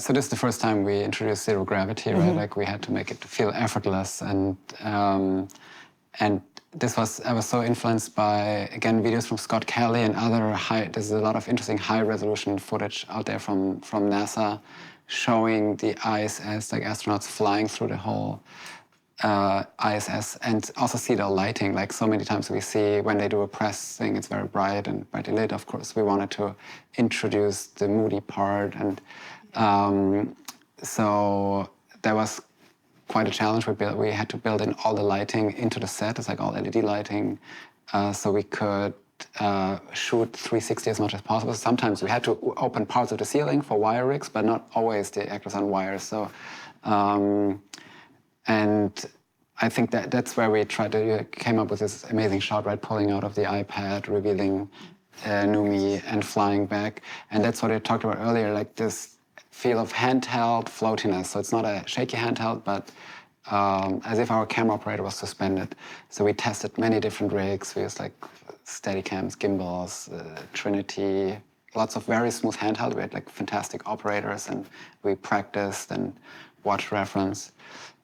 So this is the first time we introduced zero gravity, right? Like we had to make it feel effortless, and this was, I was so influenced by, again, videos from Scott Kelly and other there's a lot of interesting high resolution footage out there from NASA showing the ISS, like astronauts flying through the whole ISS, and also see the lighting. Like so many times we see when they do a press thing, it's very bright and brightly lit. Of course, we wanted to introduce the moody part, and so that was quite a challenge. We had to build in all the lighting into the set. It's like all LED lighting, so we could shoot 360 as much as possible. Sometimes we had to open parts of the ceiling for wire rigs, but not always the actors on wires. So, and I think that's where we came up with this amazing shot, right? Pulling out of the iPad, revealing Numi, and flying back. And that's what I talked about earlier, like this feel of handheld floatiness. So it's not a shaky handheld, but as if our camera operator was suspended. So we tested many different rigs. We used like Steadicams, gimbals, Trinity, lots of very smooth handheld. We had like fantastic operators, and we practiced and watched reference.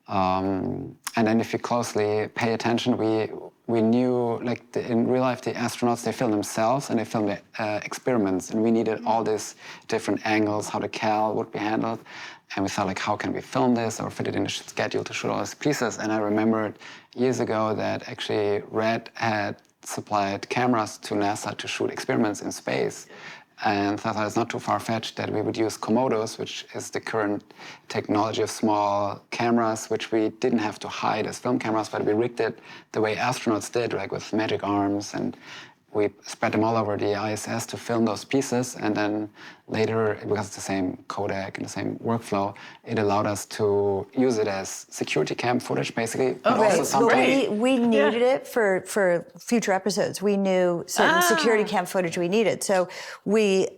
And then if you closely pay attention, we knew, like in real life, the astronauts, they film themselves and they film the experiments, and we needed all these different angles, how the cal would be handled. And we thought, like, how can we film this or fit it in the schedule to shoot all these pieces? And I remembered years ago that actually RED had supplied cameras to NASA to shoot experiments in space. And I thought it's not too far-fetched that we would use Komodos, which is the current technology of small cameras, which we didn't have to hide as film cameras, but we rigged it the way astronauts did, like with magic arms, and we spread them all over the ISS to film those pieces. And then later, because it's the same codec and the same workflow, it allowed us to use it as security cam footage, basically. Oh, but right. also sometimes We needed it for future episodes. We knew certain security cam footage we needed. So we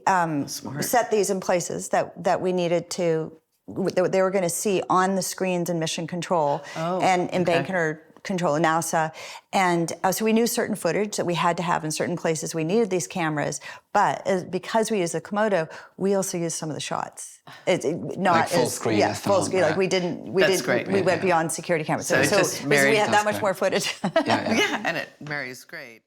set these in places that we needed to, that they were going to see on the screens in Mission Control and in Bank Control in NASA. And so we knew certain footage that we had to have in certain places. We needed these cameras, but because we used the Komodo, we also used some of the shots. Not like full screen. Yeah, full screen. Right. Like we went beyond security cameras. So it just we had that much great. more footage. Yeah, and it marries great.